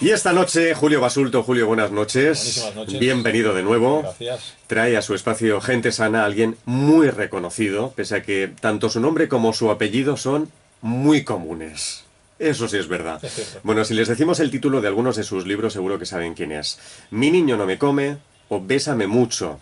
Y esta noche, Julio Basulto. Julio, buenas noches. Buenísimas noches. Bienvenido de nuevo. Gracias. Trae a su espacio Gente Sana a alguien muy reconocido, pese a que tanto su nombre como su apellido son muy comunes. Eso sí es verdad. Es cierto. Bueno, si les decimos el título de algunos de sus libros, seguro que saben quién es. Mi niño no me come o Bésame mucho.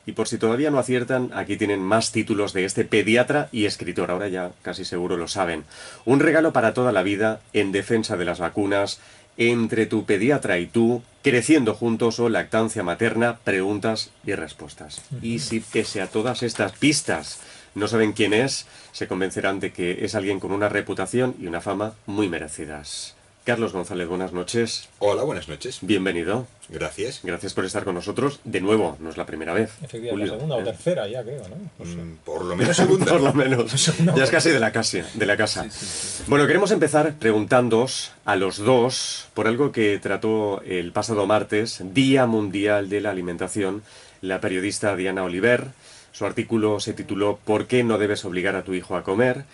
Y por si todavía no aciertan, aquí tienen más títulos de este pediatra y escritor. Ahora ya casi seguro lo saben. Un regalo para toda la vida, en defensa de las vacunas, entre tu pediatra y tú, creciendo juntos o lactancia materna, preguntas y respuestas. Y si pese a todas estas pistas no saben quién es, se convencerán de que es alguien con una reputación y una fama muy merecidas. Carlos González, buenas noches. Hola, buenas noches. Bienvenido. Gracias. Gracias por estar con nosotros. De nuevo, no es la primera vez. Efectivamente, Julio, la segunda o ¿eh? tercera ya creo, ¿no? No sé. Por lo menos segunda. Por lo menos. Ya es casi de la casa. Sí. Bueno, queremos empezar preguntándoos a los dos por algo que trató el pasado martes, Día Mundial de la Alimentación, la periodista Diana Oliver. Su artículo se tituló ¿Por qué no debes obligar a tu hijo a comer?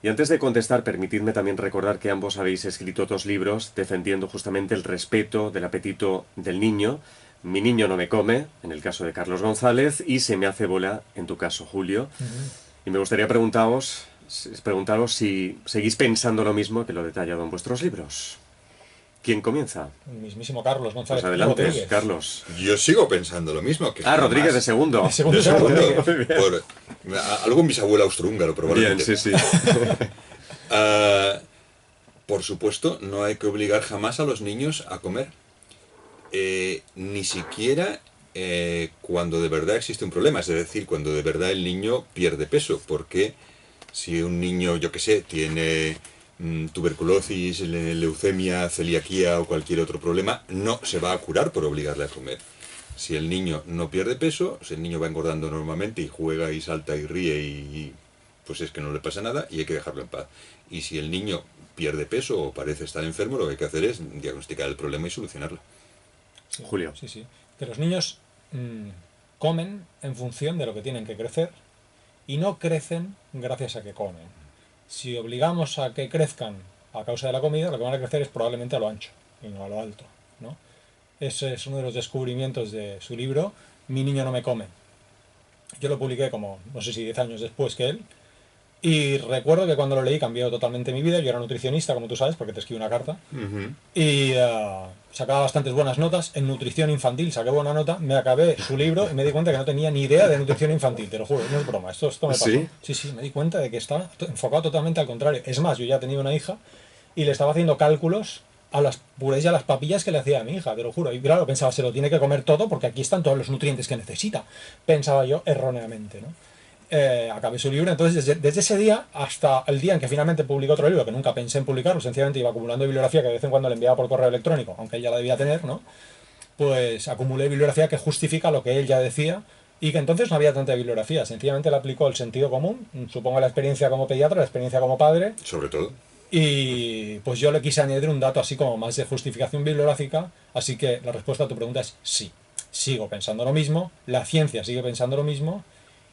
Y antes de contestar, permitidme también recordar que ambos habéis escrito dos libros defendiendo justamente el respeto del apetito del niño. Mi niño no me come, en el caso de Carlos González, y Se me hace bola, en tu caso, Julio. Y me gustaría preguntaros si seguís pensando lo mismo que lo detallado en vuestros libros. ¿Quién comienza? El mismísimo Carlos González. Pues adelante, Rodríguez. Carlos. Yo sigo pensando lo mismo. Que Rodríguez de segundo. De segundo. De segundo. Muy bien. Algún bisabuelo austrohúngaro, probablemente. Bien, sí. Por supuesto, no hay que obligar jamás a los niños a comer. Ni siquiera cuando de verdad existe un problema. Es decir, cuando de verdad el niño pierde peso. Porque si un niño, yo qué sé, tiene tuberculosis, leucemia, celiaquía o cualquier otro problema, no se va a curar por obligarle a comer. Si el niño no pierde peso, si el niño va engordando normalmente y juega y salta y ríe y pues es que no le pasa nada y hay que dejarlo en paz. Y si el niño pierde peso o parece estar enfermo, lo que hay que hacer es diagnosticar el problema y solucionarlo. Sí, Julio. Sí. Que los niños comen en función de lo que tienen que crecer y no crecen gracias a que comen. Si obligamos a que crezcan a causa de la comida, lo que van a crecer es probablemente a lo ancho y no a lo alto, ¿no? Ese es uno de los descubrimientos de su libro, Mi niño no me come. Yo lo publiqué como, no sé si 10 años después que él, y recuerdo que cuando lo leí cambió totalmente mi vida. Yo era nutricionista, como tú sabes, porque te escribí una carta, y sacaba bastantes buenas notas. En nutrición infantil saqué buena nota, me acabé su libro y me di cuenta que no tenía ni idea de nutrición infantil, te lo juro, no es broma, esto me pasó. ¿Sí? Sí, me di cuenta de que estaba enfocado totalmente al contrario. Es más, yo ya tenía una hija y le estaba haciendo cálculos a las purés y a las papillas que le hacía a mi hija, te lo juro. Y claro, pensaba, se lo tiene que comer todo porque aquí están todos los nutrientes que necesita. Pensaba yo erróneamente, ¿no? Acabé su libro, entonces desde ese día hasta el día en que finalmente publicó otro libro, que nunca pensé en publicarlo, sencillamente iba acumulando bibliografía que de vez en cuando le enviaba por correo electrónico, aunque él ya la debía tener, ¿no? Pues acumulé bibliografía que justifica lo que él ya decía y que entonces no había tanta bibliografía, sencillamente le aplicó el sentido común, supongo la experiencia como pediatra, la experiencia como padre, Sobre todo. y pues yo le quise añadir un dato así como más de justificación bibliográfica, así que la respuesta a tu pregunta es sí. Sigo pensando lo mismo, la ciencia sigue pensando lo mismo,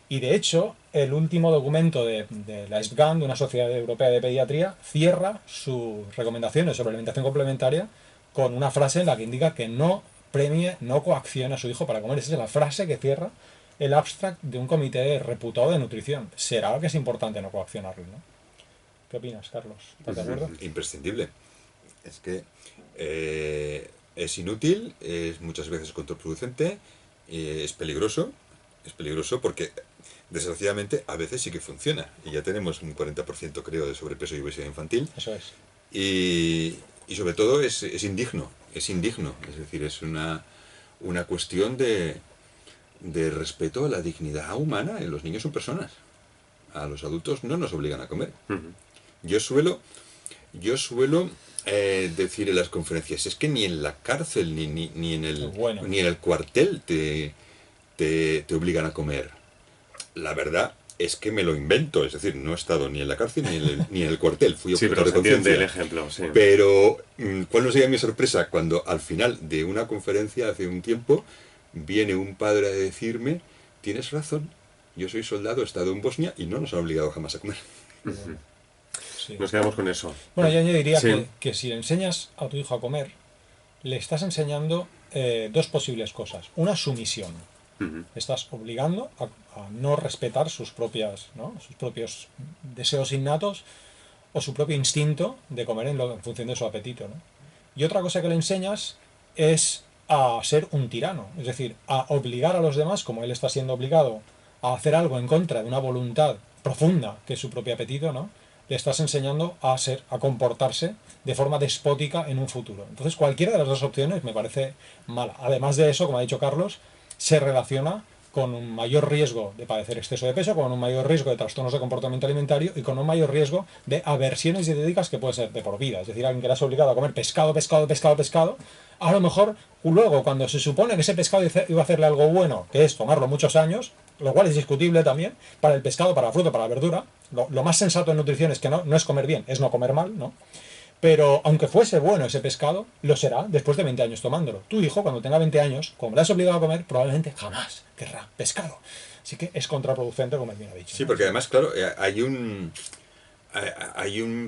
y de hecho, el último documento de la SBGAN, de una sociedad europea de pediatría, cierra sus recomendaciones sobre alimentación complementaria con una frase en la que indica que no premie, no coaccione a su hijo para comer. Esa es la frase que cierra el abstract de un comité reputado de nutrición. Será que es importante no coaccionarlo, ¿no? ¿Qué opinas, Carlos? ¿Estás de acuerdo? Imprescindible. Es que es inútil, es muchas veces contraproducente, es peligroso porque desgraciadamente a veces sí que funciona y ya tenemos un 40% creo de sobrepeso y obesidad infantil. Eso es. Y sobre todo es indigno, es decir, es una cuestión de respeto a la dignidad humana. Los niños son personas, a los adultos no nos obligan a comer. Yo suelo decir en las conferencias, es que ni en la cárcel ni en el cuartel te obligan a comer. La verdad es que me lo invento, es decir, no he estado ni en la cárcel ni en el cuartel, fui Sí, objeto pero de se entiende el conciencia. ejemplo, sí. Pero ¿cuál no sería mi sorpresa cuando al final de una conferencia hace un tiempo viene un padre a decirme, tienes razón, yo soy soldado, he estado en Bosnia y no nos han obligado jamás a comer? Sí. Nos quedamos con eso. Bueno, yo añadiría Sí. que si le enseñas a tu hijo a comer, le estás enseñando dos posibles cosas. Una, sumisión. Estás obligando a no respetar sus propios deseos innatos o su propio instinto de comer en función de su apetito, ¿no? Y otra cosa que le enseñas es a ser un tirano, es decir, a obligar a los demás, como él está siendo obligado a hacer algo en contra de una voluntad profunda que es su propio apetito, ¿no? Le estás enseñando a comportarse de forma despótica en un futuro. Entonces, cualquiera de las dos opciones me parece mala. Además de eso, como ha dicho Carlos, se relaciona con un mayor riesgo de padecer exceso de peso, con un mayor riesgo de trastornos de comportamiento alimentario y con un mayor riesgo de aversiones dietéticas que pueden ser de por vida. Es decir, alguien que eras obligado a comer pescado, a lo mejor luego, cuando se supone que ese pescado iba a hacerle algo bueno, que es tomarlo muchos años, lo cual es discutible también, para el pescado, para la fruta, para la verdura, lo más sensato en nutrición es que no es comer bien, es no comer mal, ¿no? Pero aunque fuese bueno ese pescado, lo será después de 20 años tomándolo. Tu hijo, cuando tenga 20 años, como le has obligado a comer, probablemente jamás querrá pescado. Así que es contraproducente, como bien ha dicho. Sí, porque además, claro, hay un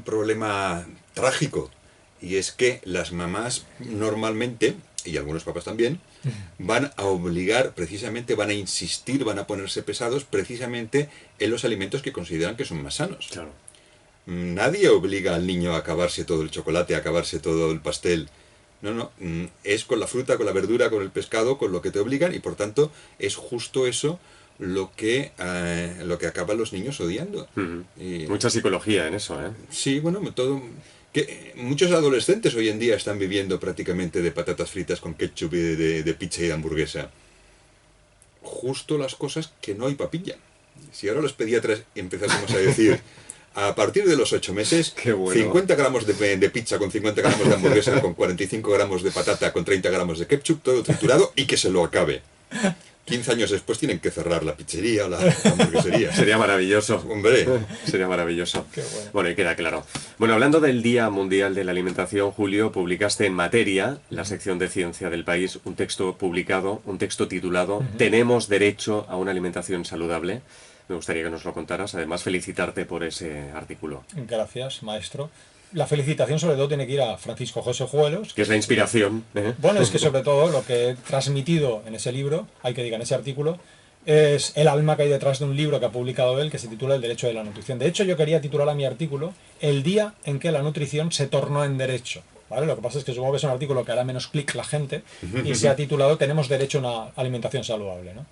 problema trágico, y es que las mamás normalmente, y algunos papás también, van a obligar, precisamente, van a insistir, van a ponerse pesados precisamente en los alimentos que consideran que son más sanos. Claro. Nadie obliga al niño a acabarse todo el chocolate, a acabarse todo el pastel. No, es con la fruta, con la verdura, con el pescado, con lo que te obligan, y por tanto es justo eso lo que acaban los niños odiando. Mucha psicología en eso, ¿eh? Sí, bueno, que muchos adolescentes hoy en día están viviendo prácticamente de patatas fritas con ketchup y de pizza y de hamburguesa. Justo las cosas que no hay papilla. Si ahora los pediatras empezásemos a decir, a partir de los 8 meses, bueno. 50 gramos de pizza con 50 gramos de hamburguesa, con 45 gramos de patata, con 30 gramos de ketchup, todo triturado, y que se lo acabe. 15 años después tienen que cerrar la pizzería o la hamburguesería. Sería maravilloso. Hombre. Sería maravilloso. Qué bueno. Bueno, y queda claro. Bueno, hablando del Día Mundial de la Alimentación, Julio, publicaste en Materia, la sección de Ciencia del País, un texto titulado ¿Tenemos derecho a una alimentación saludable? Me gustaría que nos lo contaras. Además, felicitarte por ese artículo. Gracias, maestro. La felicitación sobre todo tiene que ir a Francisco José Juelos. Que es la inspiración. Bueno, es que sobre todo lo que he transmitido en ese libro, en ese artículo, es el alma que hay detrás de un libro que ha publicado él que se titula El derecho de la nutrición. De hecho, yo quería titular a mi artículo El día en que la nutrición se tornó en derecho. ¿Vale? Lo que pasa es que supongo que es un artículo que hará menos clic la gente y se ha titulado Tenemos derecho a una alimentación saludable, ¿no?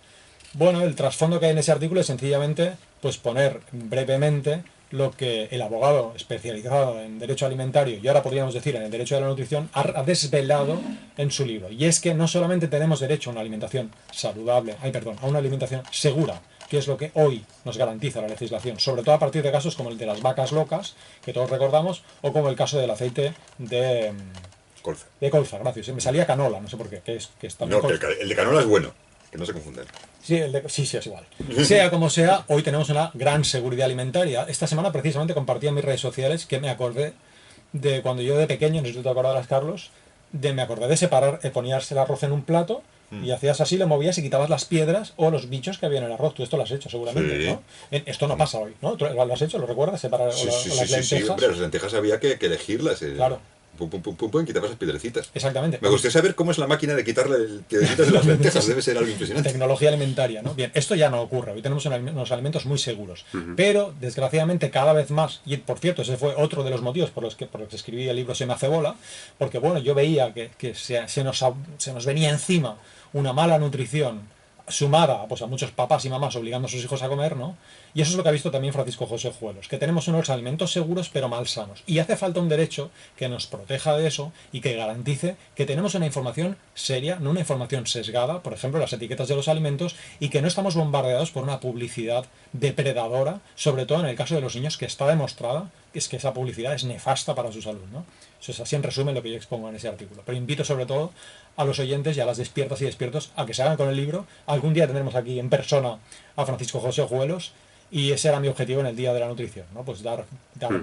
Bueno, el trasfondo que hay en ese artículo es sencillamente pues poner brevemente lo que el abogado especializado en derecho alimentario, y ahora podríamos decir en el derecho de la nutrición, ha desvelado en su libro. Y es que no solamente tenemos derecho a una alimentación saludable, a una alimentación segura, que es lo que hoy nos garantiza la legislación, sobre todo a partir de casos como el de las vacas locas, que todos recordamos, o como el caso del aceite de colza, gracias. Me salía canola, no sé por qué, que es también No, que el de canola es bueno, que no se confundan. Sí, sí, es igual. Sea como sea, hoy tenemos una gran seguridad alimentaria. Esta semana precisamente compartí en mis redes sociales que me acordé de cuando yo de pequeño, no sé si tú te acordarás, Carlos, me acordé de separar, ponías el arroz en un plato y hacías así, lo movías y quitabas las piedras o los bichos que había en el arroz. Tú esto lo has hecho seguramente, Sí. ¿no? Esto no pasa hoy, ¿no? ¿Tú lo has hecho? ¿Lo recuerdas? Separar Sí, las lentejas. sí, hombre, las lentejas había que elegirlas. Claro. Pum, y quitabas las piedrecitas. Exactamente. Me gustaría saber cómo es la máquina de quitarle piedrecitas de las lentejas. Debe ser algo impresionante. Tecnología alimentaria, ¿no? Bien, esto ya no ocurre. Hoy tenemos unos alimentos muy seguros. Pero, desgraciadamente, cada vez más, y por cierto, ese fue otro de los motivos por los que escribí el libro Se me hace bola, porque, bueno, yo veía que se nos venía encima una mala nutrición sumada pues, a muchos papás y mamás obligando a sus hijos a comer, ¿no? Y eso es lo que ha visto también Francisco José Juelos, que tenemos unos alimentos seguros pero mal sanos. Y hace falta un derecho que nos proteja de eso y que garantice que tenemos una información seria, no una información sesgada, por ejemplo, las etiquetas de los alimentos, y que no estamos bombardeados por una publicidad depredadora, sobre todo en el caso de los niños, que está demostrada que esa publicidad es nefasta para su salud, ¿no? Eso es así en resumen lo que yo expongo en ese artículo. Pero invito sobre todo a los oyentes y a las despiertas y despiertos a que se hagan con el libro. Algún día tendremos aquí en persona a Francisco José Juelos y ese era mi objetivo en el Día de la Nutrición, ¿no? Pues dar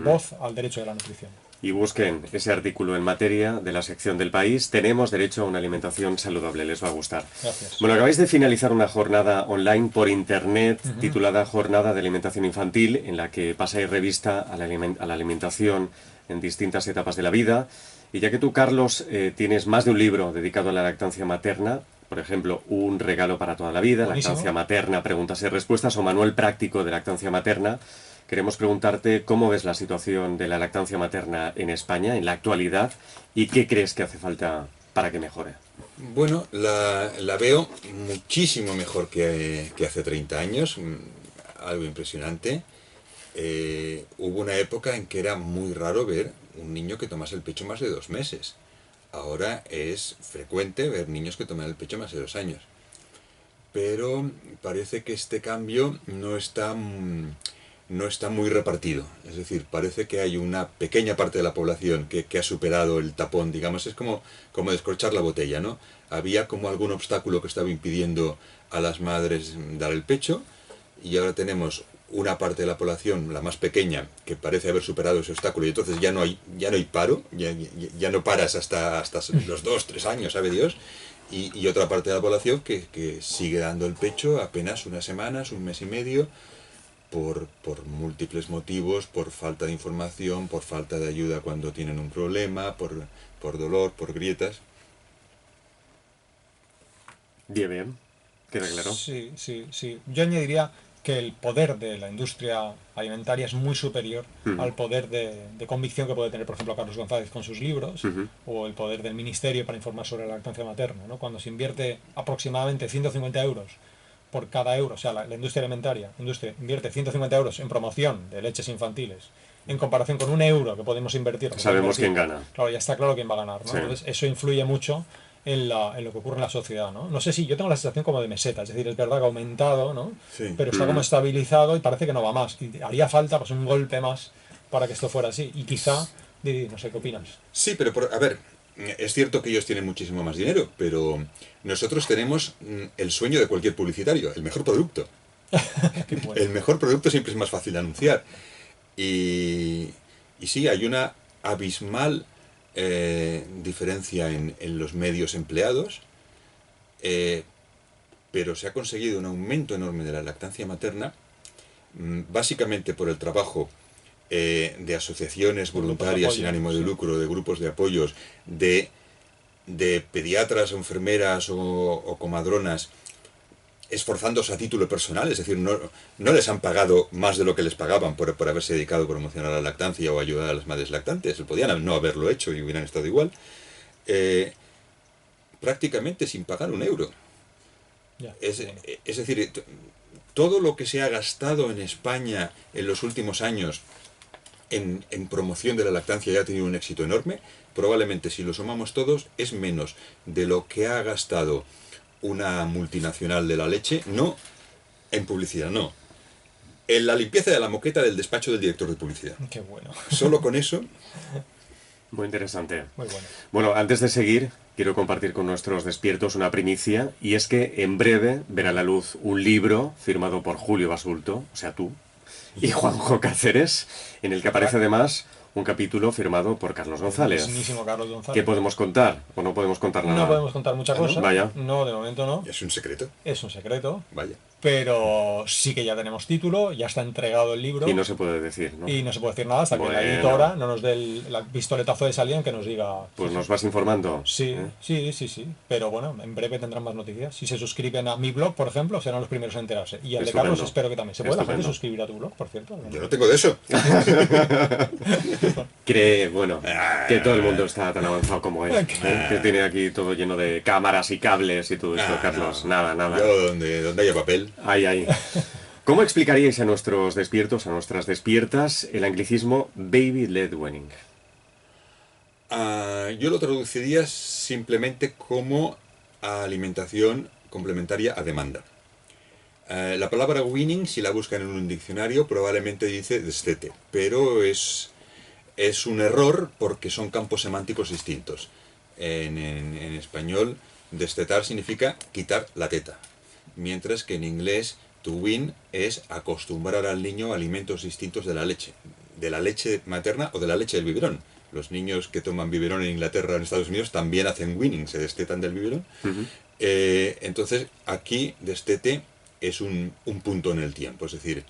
voz al derecho de la nutrición. Y busquen ese artículo en Materia de la sección del País. Tenemos derecho a una alimentación saludable. Les va a gustar. Gracias. Bueno, acabáis de finalizar una jornada online por internet titulada Jornada de Alimentación Infantil, en la que pasáis revista a la alimentación en distintas etapas de la vida. Y ya que tú, Carlos, tienes más de un libro dedicado a la lactancia materna, por ejemplo, Un regalo para toda la vida, Buenísimo. Lactancia materna, preguntas y respuestas, o Manual práctico de lactancia materna, queremos preguntarte cómo ves la situación de la lactancia materna en España, en la actualidad, y qué crees que hace falta para que mejore. Bueno, la veo muchísimo mejor que hace 30 años, algo impresionante. Hubo una época en que era muy raro ver un niño que tomase el pecho más de 2 meses. Ahora es frecuente ver niños que toman el pecho más de 2 años. Pero parece que este cambio no está muy repartido. Es decir, parece que hay una pequeña parte de la población que ha superado el tapón, digamos, es como descorchar la botella, ¿no? Había como algún obstáculo que estaba impidiendo a las madres dar el pecho, y ahora tenemos una parte de la población, la más pequeña, que parece haber superado ese obstáculo, y entonces ya no hay paro, ya no paras hasta los 2, 3 años, sabe Dios, y otra parte de la población que sigue dando el pecho apenas unas semanas, un mes y medio, por múltiples motivos, por falta de información, por falta de ayuda cuando tienen un problema, por dolor, por grietas. Bien, queda claro. Sí, sí, sí. Yo añadiría que el poder de la industria alimentaria es muy superior al poder de convicción que puede tener, por ejemplo, Carlos González con sus libros, o el poder del ministerio para informar sobre la lactancia materna, ¿no? Cuando se invierte aproximadamente 150 euros por cada euro, o sea, la industria alimentaria invierte 150 euros en promoción de leches infantiles, en comparación con 1 euro que podemos invertir. Sabemos quién gana. Claro, ya está claro quién va a ganar, ¿no? Sí. Entonces, eso influye mucho en lo que ocurre en la sociedad, ¿no? No sé si yo tengo la sensación como de meseta, es decir, es verdad que ha aumentado, ¿no? Sí. Pero está como estabilizado y parece que no va más. Y haría falta pues un golpe más para que esto fuera así. Y quizá, no sé, ¿qué opinas? Sí, pero a ver, es cierto que ellos tienen muchísimo más dinero, pero nosotros tenemos el sueño de cualquier publicitario, el mejor producto. Qué bueno. El mejor producto siempre es más fácil de anunciar. Y sí, hay una abismal diferencia en los medios empleados, pero se ha conseguido un aumento enorme de la lactancia materna, básicamente por el trabajo de asociaciones voluntarias sin ánimo de lucro, de grupos de apoyos, de pediatras o enfermeras o comadronas, esforzándose a título personal, es decir, no les han pagado más de lo que les pagaban por haberse dedicado a promocionar la lactancia o ayudar a las madres lactantes, podían no haberlo hecho y hubieran estado igual, prácticamente sin pagar 1 euro. Ya, Es bueno. decir, todo lo que se ha gastado en España en los últimos años en promoción de la lactancia ya ha tenido un éxito enorme. Probablemente, si lo sumamos todos, es menos de lo que ha gastado una multinacional de la leche, no en publicidad, no. En la limpieza de la moqueta del despacho del director de publicidad. Qué bueno. Solo con eso. Muy interesante. Muy bueno. Bueno, antes de seguir, quiero compartir con nuestros despiertos una primicia, y es que en breve verá la luz un libro firmado por Julio Basulto, o sea, tú, y Juanjo Cáceres, en el que aparece además un capítulo firmado por Carlos González. Mismísimo Carlos González. ¿Qué podemos contar? ¿O no podemos contar nada? No podemos contar mucha cosa. Vaya. No, de momento no. Es un secreto. Es un secreto. Vaya. Pero sí que ya tenemos título, ya está entregado el libro. Y no se puede decir, ¿no? Y no se puede decir nada hasta que la Bueno. editora no nos dé el pistoletazo de salida en que nos diga. Pues nos vas informando. Sí, ¿eh? sí. Pero bueno, en breve tendrán más noticias. Si se suscriben a mi blog, por ejemplo, serán los primeros en enterarse. Y al de Estupendo. Carlos espero que también. ¿Se puede la gente Estupendo. suscribir a tu blog, por cierto? Yo no tengo de eso. Cree, bueno, que todo el mundo está tan avanzado como él. Que tiene aquí todo lleno de cámaras y cables y todo esto, Carlos. No. Nada. Yo donde haya papel. Ay. ¿Cómo explicaríais a nuestros despiertos, a nuestras despiertas, el anglicismo baby-led weaning? Yo lo traduciría simplemente como alimentación complementaria a demanda. La palabra weaning, si la buscan en un diccionario, probablemente dice destete, pero es un error porque son campos semánticos distintos. En español, destetar significa quitar la teta, mientras que en inglés, to wean es acostumbrar al niño a alimentos distintos de la leche materna o de la leche del biberón. Los niños que toman biberón en Inglaterra o en Estados Unidos también hacen weaning, se destetan del biberón. Entonces, aquí destete es un punto en el tiempo, es decir,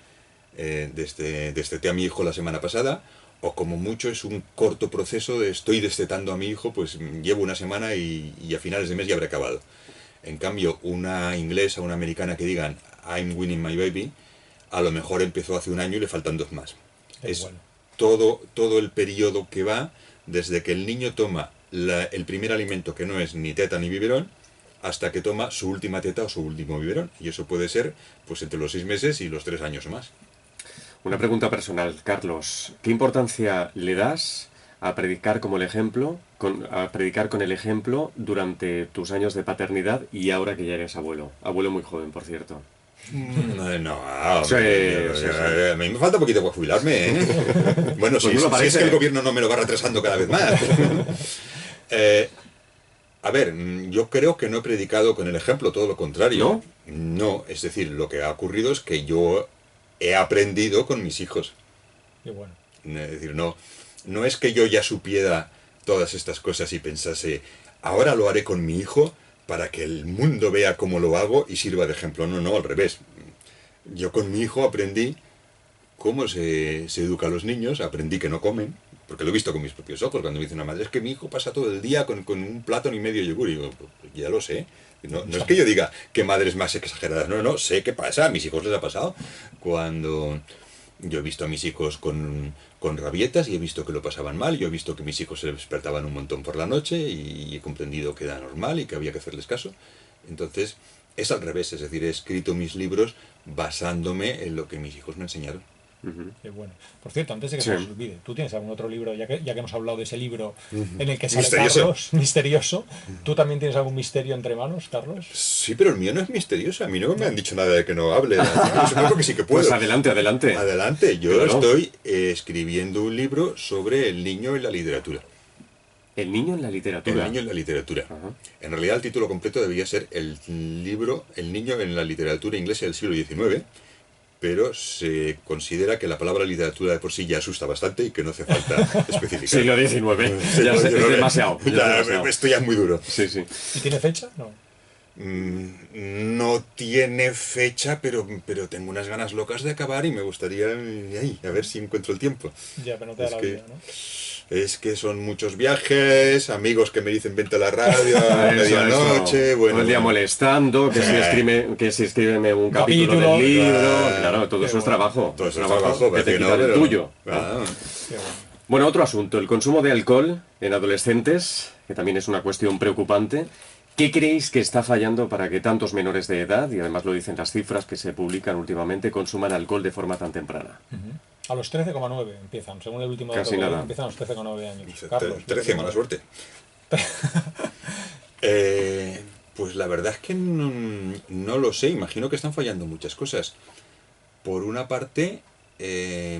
desteté a mi hijo la semana pasada, o como mucho es un corto proceso de estoy destetando a mi hijo, pues llevo una semana y a finales de mes ya habré acabado. En cambio, una inglesa, una americana que digan I'm winning my baby, a lo mejor empezó hace un año y le faltan 2 más. Es bueno. todo el periodo que va desde que el niño toma el primer alimento, que no es ni teta ni biberón, hasta que toma su última teta o su último biberón. Y eso puede ser pues entre los 6 meses y los 3 años o más. Una pregunta personal, Carlos. ¿Qué importancia le das a predicar como el ejemplo, a predicar con el ejemplo durante tus años de paternidad y ahora que ya eres abuelo? Abuelo muy joven, por cierto. No, Sí, hombre, sí. a mí me falta un poquito para jubilarme, ¿eh? Bueno, Pues no lo si es parece, que el ¿eh? gobierno no me lo va retrasando cada vez más. A ver, yo creo que no he predicado con el ejemplo, todo lo contrario. No, es decir, lo que ha ocurrido es que yo he aprendido con mis hijos. Qué bueno. Es decir, no es que yo ya supiera todas estas cosas y pensase, ahora lo haré con mi hijo para que el mundo vea cómo lo hago y sirva de ejemplo. No, al revés. Yo con mi hijo aprendí cómo se educa a los niños, aprendí que no comen, porque lo he visto con mis propios ojos, cuando me dice una madre, es que mi hijo pasa todo el día con un plátano y medio yogur, y digo, pues ya lo sé. No es que yo diga que madres más exageradas, no, sé qué pasa, a mis hijos les ha pasado. Cuando yo he visto a mis hijos con rabietas y he visto que lo pasaban mal, yo he visto que mis hijos se despertaban un montón por la noche y he comprendido que era normal y que había que hacerles caso. Entonces, es al revés, es decir, he escrito mis libros basándome en lo que mis hijos me enseñaron. Qué bueno. Por cierto, antes de que Sí. se nos olvide, ¿tú tienes algún otro libro, ya que hemos hablado de ese libro en el que sale Misterioso. Carlos, misterioso? ¿Tú también tienes algún misterio entre manos, Carlos? Sí, pero el mío no es misterioso, a mí no me han dicho nada de que no hable. Yo supongo que sí que puedo. Pues adelante. Adelante, yo Claro. estoy escribiendo un libro sobre el niño en la literatura. El niño en la literatura. El niño en la literatura. Ajá. En realidad el título completo debía ser el libro El niño en la literatura inglesa del siglo XIX, pero se considera que la palabra literatura de por sí ya asusta bastante y que no hace falta especificar. Siglo XIX. Ya es demasiado. Esto ya es muy duro. Sí. ¿Y tiene fecha? No. No tiene fecha, pero tengo unas ganas locas de acabar y me gustaría a ver si encuentro el tiempo. Ya, pero no te da Es la que- vida, ¿no? Es que son muchos viajes, amigos que me dicen vente a la radio a medianoche, Todo bueno. el día molestando, que si escríbeme un capítulo Capítulo. del libro. Claro. Claro, todo eso es bueno. trabajo. Todo eso es trabajo, que parece te que no, quitan el pero- tuyo. Ah, Qué bueno. Bueno, otro asunto, el consumo de alcohol en adolescentes, que también es una cuestión preocupante. ¿Qué creéis que está fallando para que tantos menores de edad, y además lo dicen las cifras que se publican últimamente, consuman alcohol de forma tan temprana? A los 13,9 empiezan, según el último dato Casi que nada. empiezan a los 13,9 años. Carlos, 13, mala suerte. Pues la verdad es que no lo sé, imagino que están fallando muchas cosas. Por una parte,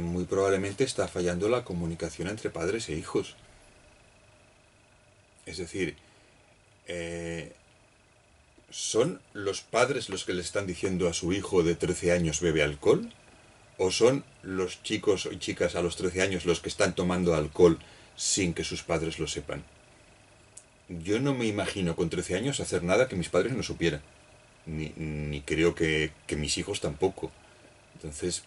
muy probablemente está fallando la comunicación entre padres e hijos. Es decir, ¿son los padres los que le están diciendo a su hijo de 13 años bebe alcohol? ¿O son los chicos y chicas a los 13 años los que están tomando alcohol sin que sus padres lo sepan? Yo no me imagino con 13 años hacer nada que mis padres no supieran. Ni creo que mis hijos tampoco. Entonces,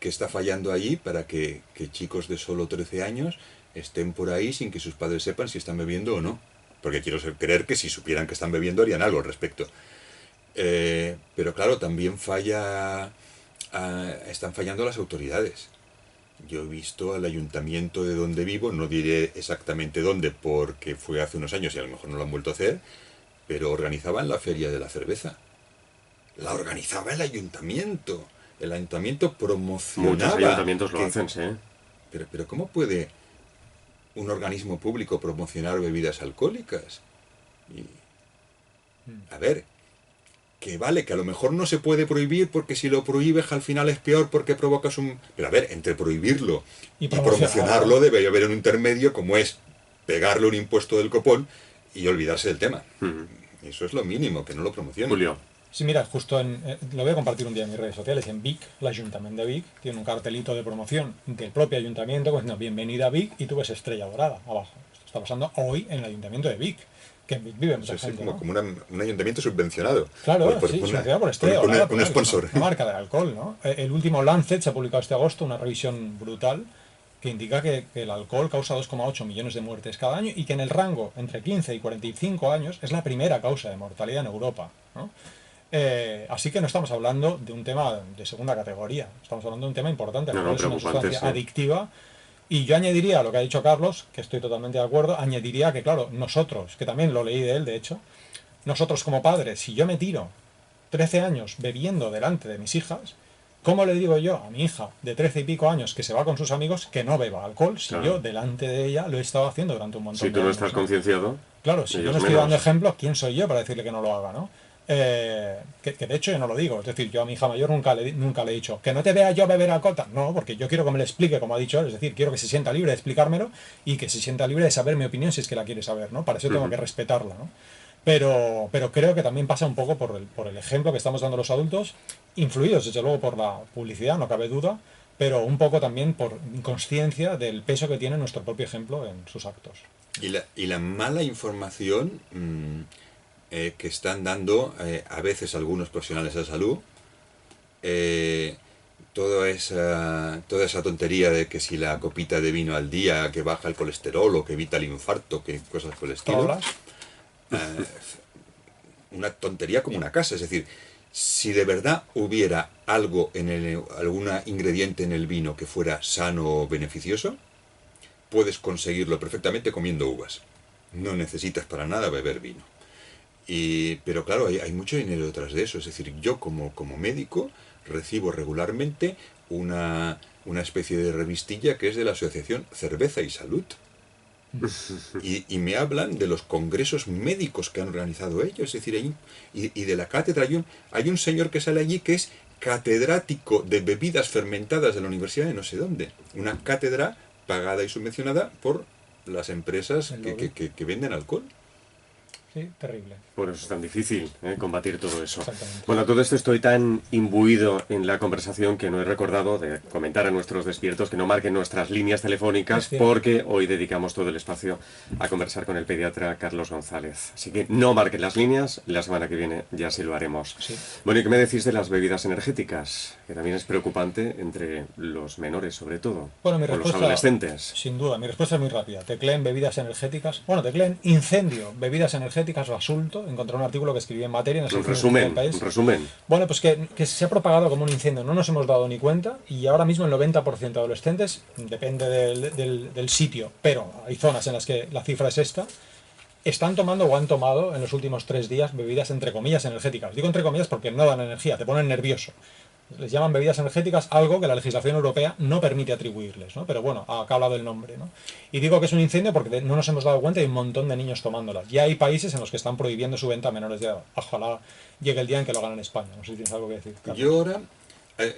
¿qué está fallando ahí para que chicos de solo 13 años estén por ahí sin que sus padres sepan si están bebiendo o no? Porque quiero creer que si supieran que están bebiendo harían algo al respecto. Pero claro, también están fallando las autoridades. Yo he visto al ayuntamiento de donde vivo, no diré exactamente dónde porque fue hace unos años y a lo mejor no lo han vuelto a hacer, pero organizaban la feria de la cerveza. La organizaba el ayuntamiento. El ayuntamiento promocionaba. Muchos ayuntamientos lo que- hacen, sí. pero ¿cómo puede un organismo público promocionar bebidas alcohólicas? A ver, que vale, que a lo mejor no se puede prohibir porque si lo prohíbes al final es peor porque provocas un... Pero a ver, entre prohibirlo Y y promocionarlo. promocionarlo debe haber un intermedio como es pegarle un impuesto del copón y olvidarse del tema. Eso es lo mínimo, que no lo promocione. Julio. Sí, mira, justo lo voy a compartir un día en mis redes sociales. En Vic, el Ayuntamiento de Vic tiene un cartelito de promoción del propio ayuntamiento, pues no, bienvenida a Vic, y tú ves estrella dorada abajo. Esto está pasando hoy en el Ayuntamiento de Vic, que en Vic vive mucha Eso es gente, como, ¿no? un ayuntamiento subvencionado. Claro, Por sí, una- subvencionado por estrella por dorada, un claro, sponsor. Una marca del alcohol, ¿no? El último Lancet se ha publicado este agosto, una revisión brutal, que indica que el alcohol causa 2,8 millones de muertes cada año y que en el rango entre 15 y 45 años es la primera causa de mortalidad en Europa, ¿no? Así que no estamos hablando de un tema de segunda categoría, estamos hablando de un tema importante. El alcohol es una preocupante, sustancia sí. adictiva. Y yo añadiría a lo que ha dicho Carlos, que estoy totalmente de acuerdo, añadiría que, claro, nosotros, que también lo leí de él, de hecho, nosotros como padres, si yo me tiro 13 años bebiendo delante de mis hijas, ¿cómo le digo yo a mi hija de 13 y pico años que se va con sus amigos que no beba alcohol si Claro. yo delante de ella lo he estado haciendo durante un montón Si de tú no años, estás ¿no? concienciado, Claro, si yo ellos no estoy menos. dando ejemplo, ¿quién soy yo para decirle que no lo haga, ¿no? Que de hecho yo no lo digo, es decir, yo a mi hija mayor nunca le he dicho que no te vea yo beber alcohol, no, porque yo quiero que me lo explique como ha dicho él, es decir, quiero que se sienta libre de explicármelo y que se sienta libre de saber mi opinión si es que la quiere saber, ¿no? Para eso tengo que respetarla, ¿no? Pero creo que también pasa un poco por el ejemplo que estamos dando los adultos, influidos desde luego por la publicidad, no cabe duda, pero un poco también por inconsciencia del peso que tiene nuestro propio ejemplo en sus actos. Y la mala información que están dando a veces algunos profesionales de la salud, toda esa tontería de que si la copita de vino al día que baja el colesterol o que evita el infarto, que cosas por el estilo, ¿Hablas? una tontería como una casa. Es decir, si de verdad hubiera algo algún ingrediente en el vino que fuera sano o beneficioso, puedes conseguirlo perfectamente comiendo uvas. No necesitas para nada beber vino. Pero claro, hay mucho dinero detrás de eso. Es decir, yo como médico recibo regularmente una especie de revistilla que es de la Asociación Cerveza y Salud. Y me hablan de los congresos médicos que han organizado ellos. Es decir, y de la cátedra. Hay un señor que sale allí que es catedrático de bebidas fermentadas de la Universidad de no sé dónde. Una cátedra pagada y subvencionada por las empresas que venden alcohol. Sí, terrible. por eso es tan difícil combatir todo eso. Exactamente. Bueno, todo esto estoy tan imbuido en la conversación que no he recordado de comentar a nuestros despiertos que no marquen nuestras líneas telefónicas porque hoy dedicamos todo el espacio a conversar con el pediatra Carlos González. Así que no marquen las líneas, la semana que viene ya sí lo haremos. Sí. Bueno, ¿y qué me decís de las bebidas energéticas? Que también es preocupante entre los menores, sobre todo. Bueno, mi o los respuesta, adolescentes. sin duda, mi respuesta es muy rápida. Tecleen bebidas energéticas. Bueno, tecleen incendio, bebidas energéticas, basulto. Encontré un artículo que escribí en materia en el Un sección del país. resumen. Bueno, pues que se ha propagado como un incendio, no nos hemos dado ni cuenta y ahora mismo el 90% de adolescentes, depende del sitio, pero hay zonas en las que la cifra es esta, están tomando o han tomado en los últimos 3 días bebidas entre comillas energéticas. Digo entre comillas porque no dan energía, te ponen nervioso. Les llaman bebidas energéticas, algo que la legislación europea no permite atribuirles, ¿no? Pero bueno, acá ha hablado el nombre, ¿no? Y digo que es un incendio porque no nos hemos dado cuenta y hay un montón de niños tomándolas. Ya hay países en los que están prohibiendo su venta a menores de edad. Ojalá llegue el día en que lo hagan en España. No sé si tienes algo que decir, Carlos. Yo ahora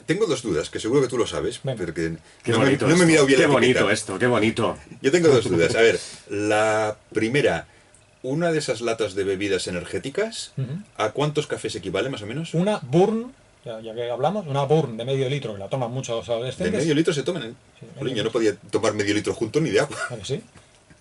tengo 2 dudas, que seguro que tú lo sabes, Venga. porque Qué no bonito me he mirado bien Qué la etiqueta. bonito esto, qué bonito. Yo tengo 2 dudas. A ver, la primera, una de esas latas de bebidas energéticas, ¿a cuántos cafés equivale más o menos? Una Burn, ya que hablamos, una Burn de medio litro, que la toman muchos De adolescentes. medio litro se toman. Jolín, yo no podía tomar medio litro junto ni de agua. ¿A que sí?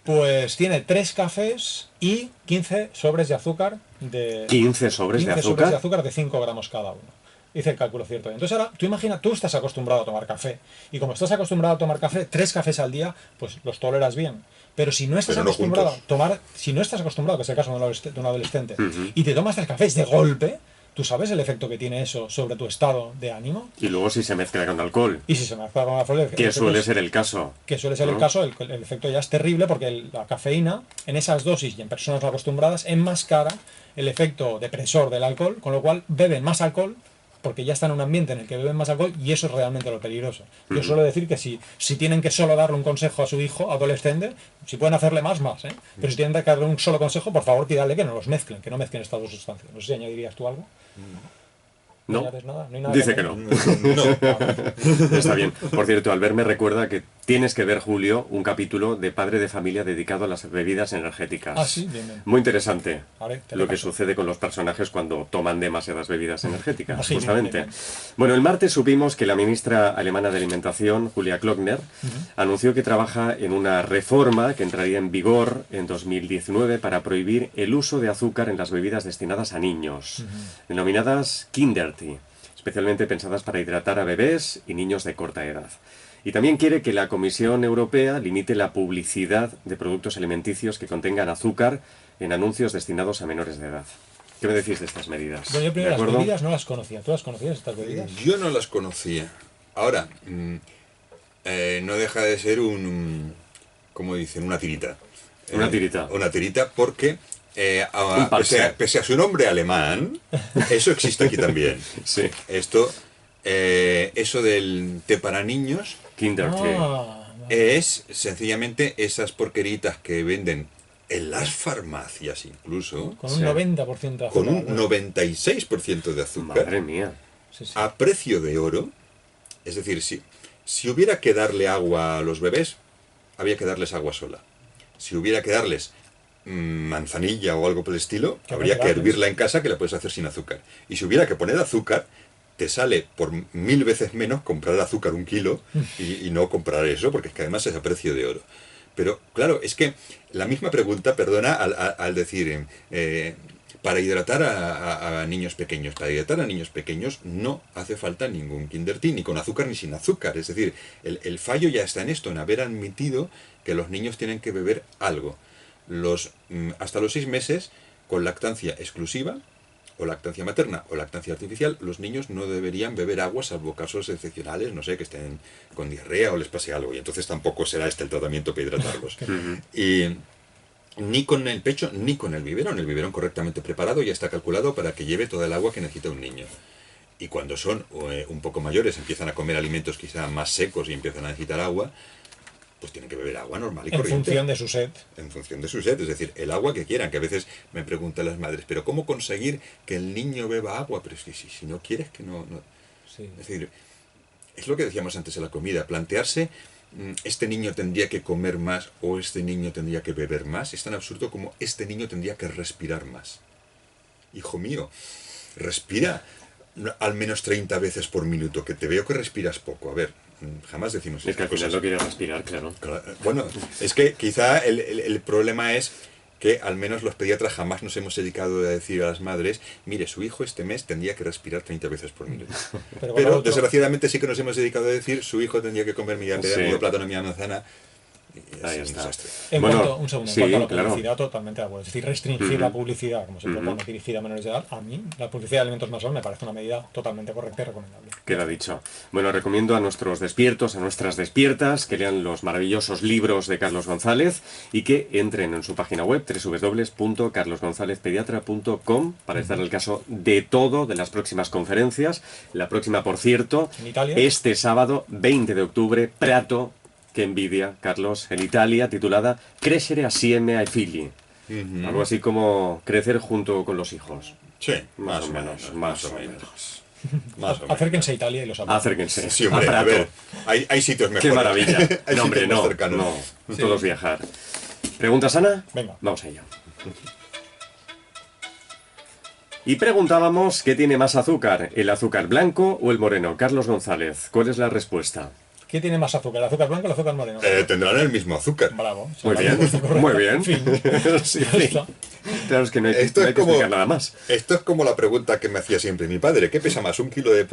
Pues tiene 3 cafés y 15 sobres de azúcar de... 15 sobres de 15 azúcar. sobres de azúcar de 5 gramos cada uno. Hice el cálculo cierto. Entonces ahora, tú imagina, tú estás acostumbrado a tomar café. Y como estás acostumbrado a tomar café, 3 cafés al día, pues los toleras bien. Pero si no estás Pero no acostumbrado juntos. a tomar, si no estás acostumbrado, que es el caso de un adolescente, y te tomas 3 cafés de golpe, ¿tú sabes el efecto que tiene eso sobre tu estado de ánimo? Y luego si se mezcla con alcohol, Y si se mezcla con alcohol, que suele ser el caso. que suele ser ¿no? el caso, el efecto ya es terrible porque la cafeína en esas dosis y en personas no acostumbradas enmascara el efecto depresor del alcohol, con lo cual beben más alcohol porque ya están en un ambiente en el que beben más alcohol y eso es realmente lo peligroso. Yo suelo decir que si tienen que solo darle un consejo a su hijo adolescente, si pueden hacerle más, ¿eh? Pero si tienen que darle un solo consejo, por favor pídale que no los mezclen, que no mezclen estas dos sustancias. No sé si añadirías tú algo. No, añades nada? ¿No hay nada dice que que añadir? no. No. Está bien. Por cierto, Albert me recuerda que tienes que ver, Julio, un capítulo de Padre de Familia dedicado a las bebidas energéticas. Ah, sí, bien, bien. Muy interesante Vale, te lo lo que paso. sucede con los personajes cuando toman demasiadas bebidas energéticas, Así, justamente. bien, bien. Bueno, el martes supimos que la ministra alemana de Alimentación, Julia Klöckner, anunció que trabaja en una reforma que entraría en vigor en 2019 para prohibir el uso de azúcar en las bebidas destinadas a niños, denominadas Kindertee, especialmente pensadas para hidratar a bebés y niños de corta edad. Y también quiere que la Comisión Europea limite la publicidad de productos alimenticios que contengan azúcar en anuncios destinados a menores de edad. ¿Qué me decís de estas medidas? Bueno, yo ¿De primero las acuerdo? bebidas no las conocía. ¿Tú las conocías, estas bebidas? Yo no las conocía. Ahora, no deja de ser ¿cómo dicen? Una tirita. Una tirita. Una tirita porque, Un parche. pese a su nombre alemán, eso existe aquí también. Sí. Eso del té para niños Kinder Tea. es sencillamente esas porqueritas que venden en las farmacias incluso, Con un Sí. 90% de azúcar. con un ¿no? 96% de azúcar, Madre mía. Sí, sí. a precio de oro. Es decir, si hubiera que darle agua a los bebés, había que darles agua sola. Si hubiera que darles manzanilla o algo por el estilo, Que habría que darles. hervirla en casa, que la puedes hacer sin azúcar. Y si hubiera que poner azúcar, te sale por 1000 veces menos comprar azúcar 1 kilo y no comprar eso, porque es que además es a precio de oro. Pero claro, es que la misma pregunta, perdona, al decir, para hidratar a niños pequeños. Para hidratar a niños pequeños no hace falta ningún Kinder Tea, ni con azúcar ni sin azúcar. Es decir, el fallo ya está en esto, en haber admitido que los niños tienen que beber algo. Hasta los 6 meses, con lactancia exclusiva, o lactancia materna o lactancia artificial, los niños no deberían beber agua salvo casos excepcionales, no sé, que estén con diarrea o les pase algo, y entonces tampoco será este el tratamiento para hidratarlos. Y ni con el pecho ni con el biberón correctamente preparado ya está calculado para que lleve toda el agua que necesita un niño. Y cuando son un poco mayores, empiezan a comer alimentos quizá más secos y empiezan a necesitar agua, pues tienen que beber agua normal y En corriente. función de su sed. En función de su sed, es decir, el agua que quieran, que a veces me preguntan las madres, pero ¿cómo conseguir que el niño beba agua? Pero es que si no quieres que no... Sí. Es decir, es lo que decíamos antes de la comida, plantearse, este niño tendría que comer más o este niño tendría que beber más, es tan absurdo como este niño tendría que respirar más. Hijo mío, respira al menos 30 veces por minuto, que te veo que respiras poco. A ver, jamás decimos Es que al estas final cosas. no quiere respirar, claro. Bueno, es que quizá el problema es que al menos los pediatras jamás nos hemos dedicado a decir a las madres, mire, su hijo este mes tendría que respirar 30 veces por minuto. Pero, Pero desgraciadamente sí que nos hemos dedicado a decir, su hijo tendría que comer media Sí. medio plátano, media manzana. Y Ahí es un está. desastre. En Bueno, cuanto, un segundo, sí, en cuanto a la claro. publicidad, totalmente de acuerdo. Es decir, restringir la publicidad, como se propone, dirigida a menores de edad, a mí, la publicidad de alimentos más me parece una medida totalmente correcta y recomendable. Queda dicho. Bueno, recomiendo a nuestros despiertos, a nuestras despiertas, que lean los maravillosos libros de Carlos González y que entren en su página web www.carlosgonzalezpediatra.com para estar al caso de todo, de las próximas conferencias. La próxima, por cierto, ¿En Italia? este sábado 20 de octubre, Prato, que envidia, Carlos, en Italia, titulada Crescere assieme ai figli. Algo así como crecer junto con los hijos. Sí, Más o menos, más o menos. Más o menos. Acérquense a Italia y los hablan. Acérquense. Sí, hombre, a a Prato. ver, hay sitios mejores. Qué maravilla. Hay No, hombre, sitios más no, cercanos. no. Sí. Todos viajar. ¿Preguntas, Ana? Venga. Vamos a ello. Y preguntábamos qué tiene más azúcar, el azúcar blanco o el moreno. Carlos González, ¿cuál es la respuesta? ¿Qué tiene más azúcar, el azúcar blanco o el azúcar moreno? Tendrán el mismo azúcar. Bravo. Muy la bien, respuesta correcta. muy bien. En fin, Sí, ya está. claro, es que no hay, Esto no hay es que como, explicar nada más. esto es como la pregunta que me hacía siempre mi padre. ¿Qué pesa más, 1 kilo de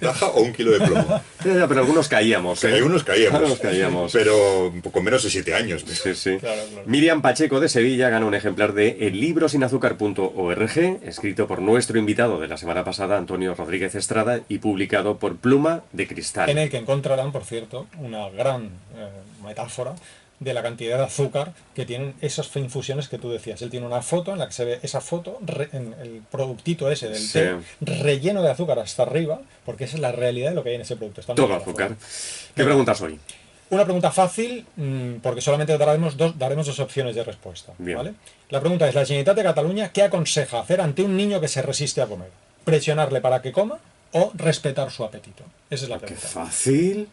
paja o 1 kilo de plomo? Ya, pero algunos caíamos. Que algunos caíamos. Algunos caíamos. Pero un poco menos de 7 años. Sí, sí. Claro, claro. Miriam Pacheco de Sevilla gana un ejemplar de ellibrosinazúcar.org, escrito por nuestro invitado de la semana pasada, Antonio Rodríguez Estrada, y publicado por Pluma de Cristal. En el que encontrarán, por cierto, una gran metáfora de la cantidad de azúcar que tienen esas infusiones que tú decías. Él tiene una foto en la que se ve esa foto, en el productito ese del Sí. té, relleno de azúcar hasta arriba, porque esa es la realidad de lo que hay en ese producto. Está muy Todo clara, azúcar. foto. ¿Qué preguntas hoy? Una pregunta fácil, porque solamente daremos dos opciones de respuesta. Bien. ¿Vale? La pregunta es, la Generalitat de Cataluña, ¿qué aconseja hacer ante un niño que se resiste a comer? ¿Presionarle para que coma o respetar su apetito? Esa es la ¡Qué pregunta. fácil!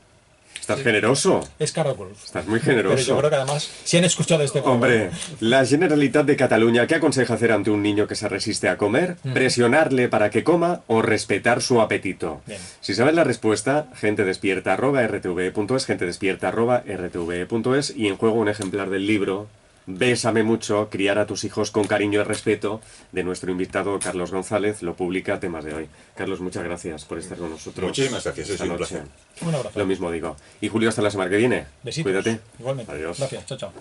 Estás generoso. Es Carol Wolf. Estás muy Pero yo generoso. creo que además, si han escuchado este programa, Hombre, la Generalitat de Cataluña, ¿qué aconseja hacer ante un niño que se resiste a comer? ¿Presionarle para que coma o respetar su apetito? Bien. Si sabes la respuesta, gentedespierta@rtve.es, gentedespierta@rtve.es, y en juego un ejemplar del libro Bésame mucho, criar a tus hijos con cariño y respeto, de nuestro invitado Carlos González, lo publica Temas de Hoy. Carlos, muchas gracias por estar con nosotros. Muchísimas gracias, esta es un noche. placer. Un abrazo. Lo mismo digo. Y Julio, hasta la semana que viene. Besitos. Cuídate. Igualmente. Adiós. Gracias. Chao, chao.